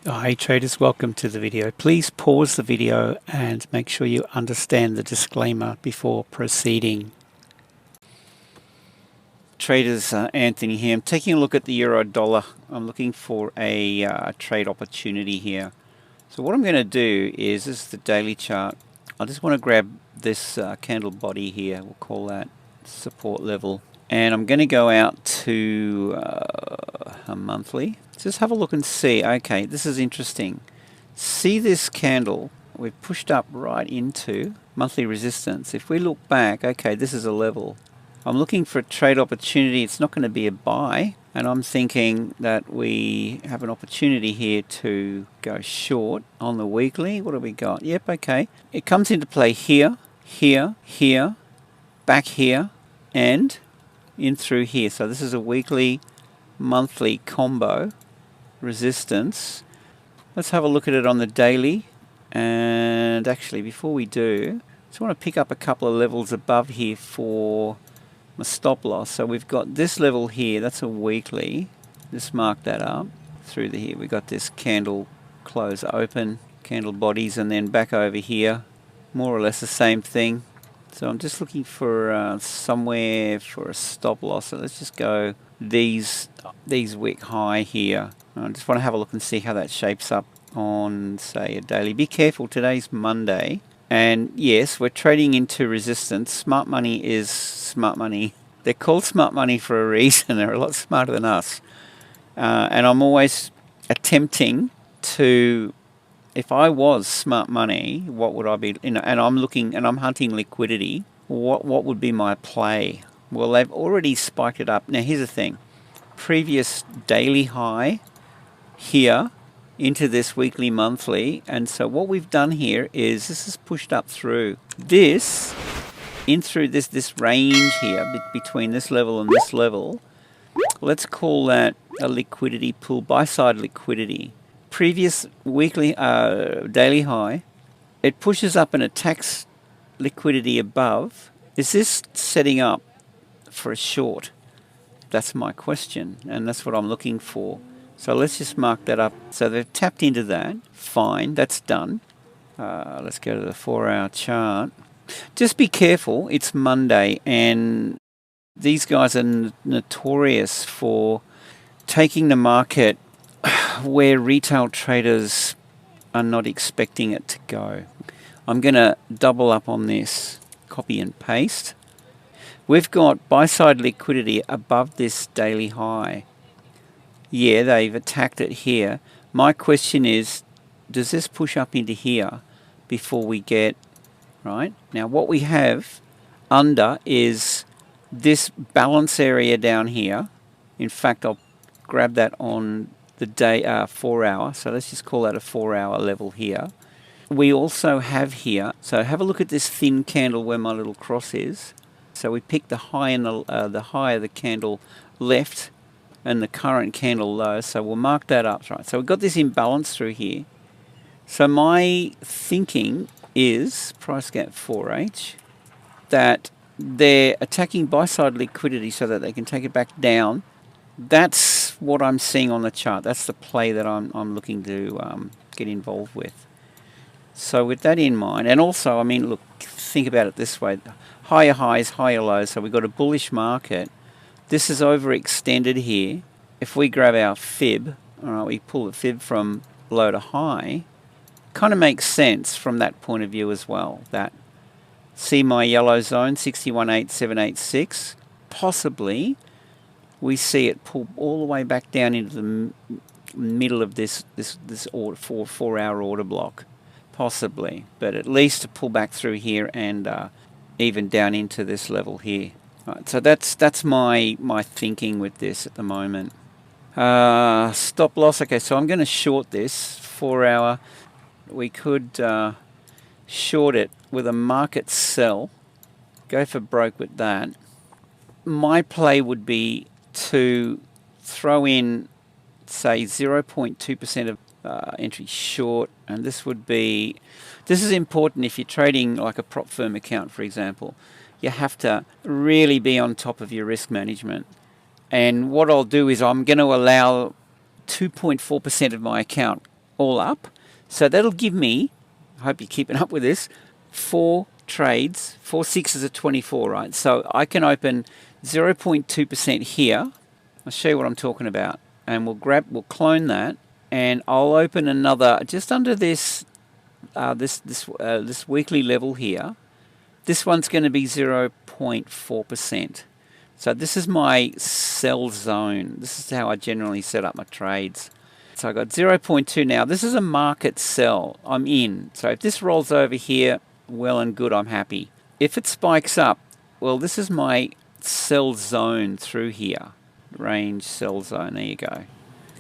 Hi traders, welcome to the video. Please pause the video and make sure you understand the disclaimer before proceeding. Traders, Anthony here. I'm taking a look at the euro dollar. I'm looking for a trade opportunity here. So what I'm going to do is, this is the daily chart. I just want to grab this candle body here. We'll call that support level. And I'm going to go out to a monthly. Just have a look and see. Okay, this is interesting. See this candle? We've pushed up right into monthly resistance. If we look back, okay, this is a level. I'm looking for a trade opportunity. It's not going to be a buy. And I'm thinking that we have an opportunity here to go short on the weekly. What have we got? Yep, okay. It comes into play here, here, here, back here, and in through here. So this is a weekly, monthly combo resistance. Let's have a look at it on the daily. And actually, before we do, I just want to pick up a couple of levels above here for my stop loss. So we've got this level here, that's a weekly. Just mark that up through the here. We've got this candle close open, candle bodies, and then back over here, more or less the same thing. So I'm just looking for somewhere for a stop loss. So let's just go these wick high here. I just want to have a look and see how that shapes up on, say, a daily. Be careful, today's Monday. And yes, we're trading into resistance. Smart money is smart money. They're called smart money for a reason. They're a lot smarter than us. And I'm always attempting to, if I was smart money, what would I be, and I'm looking and I'm hunting liquidity, what would be my play? Well, they've already spiked it up. Now, here's the thing. Previous daily high here into this weekly monthly, and so what we've done here is this is pushed up through this, in through this range here between this level and this level. Let's call that a liquidity pool, buy side liquidity. Previous weekly daily high, it pushes up and attacks liquidity above. Is this setting up for a short? That's my question, and that's what I'm looking for. So let's just mark that up. So they've tapped into that. Fine, that's done. Let's go to the 4-hour chart. Just be careful. It's Monday, and these guys are notorious for taking the market where retail traders are not expecting it to go. I'm going to double up on this. Copy and paste. We've got buy-side liquidity above this daily high. Yeah, they've attacked it here. My question is, does this push up into here before we get, right? Now, what we have under is this balance area down here. In fact, I'll grab that on the day 4-hour. So let's just call that a 4-hour level here. We also have here, so have a look at this thin candle where my little cross is. So we pick the high and the high of the candle left and the current candle low. So we'll mark that up, right? So we've got this imbalance through here. So my thinking is, price gap 4H, that they're attacking buy-side liquidity so that they can take it back down. That's what I'm seeing on the chart. That's the play that I'm looking to get involved with. So with that in mind, and also, I mean, look, think about it this way. Higher highs, higher lows. So we've got a bullish market. This is overextended here. If we grab our fib, all right, we pull the fib from low to high, kind of makes sense from that point of view as well. That, see my yellow zone, 61.8786, possibly we see it pull all the way back down into the middle of this order, 4-hour order block, possibly, but at least to pull back through here and even down into this level here. Right, so that's my thinking with this at the moment. Stop loss. Okay, so I'm going to short this 4-hour. We could short it with a market sell. Go for broke with that. My play would be to throw in, say, 0.2% of entry short, and this is important if you're trading like a prop firm account, for example. You have to really be on top of your risk management. And what I'll do is I'm going to allow 2.4% of my account all up. So that'll give me, I hope you're keeping up with this, 4 trades. 4 6s are 24, right? So I can open 0.2% here. I'll show you what I'm talking about. And we'll clone that, and I'll open another just under this this weekly level here. This one's going to be 0.4%. So this is my sell zone. This is how I generally set up my trades. So I got 0.2 now. This is a market sell. I'm in. So if this rolls over here, well and good, I'm happy. If it spikes up, well, this is my sell zone through here. Range sell zone. There you go.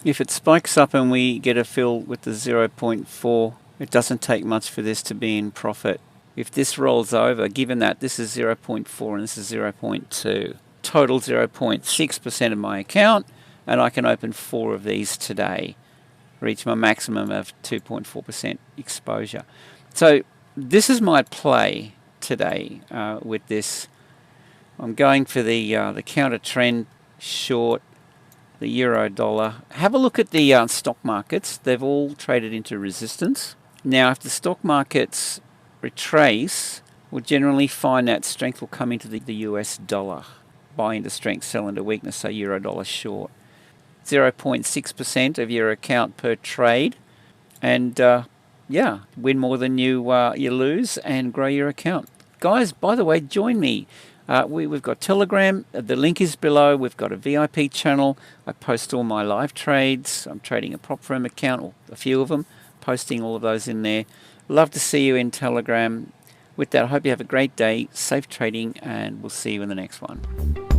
If it spikes up and we get a fill with the 0.4, it doesn't take much for this to be in profit. If this rolls over, given that this is 0.4 and this is 0.2, total 0.6% of my account, and I can open 4 of these today, reach my maximum of 2.4% exposure. So this is my play today with this. I'm going for the counter trend short, the euro dollar. Have a look at the stock markets. They've all traded into resistance. Now, if the stock markets retrace, we'll generally find that strength will come into the US dollar. Buy into strength, sell into weakness, so euro dollar short. 0.6% of your account per trade, and yeah, win more than you lose and grow your account. Guys, by the way, join me. We've got Telegram. The link is below. We've got a VIP channel. I post all my live trades. I'm trading a prop firm account, or a few of them, posting all of those in there. Love to see you in Telegram. With that, I hope you have a great day, safe trading, and we'll see you in the next one.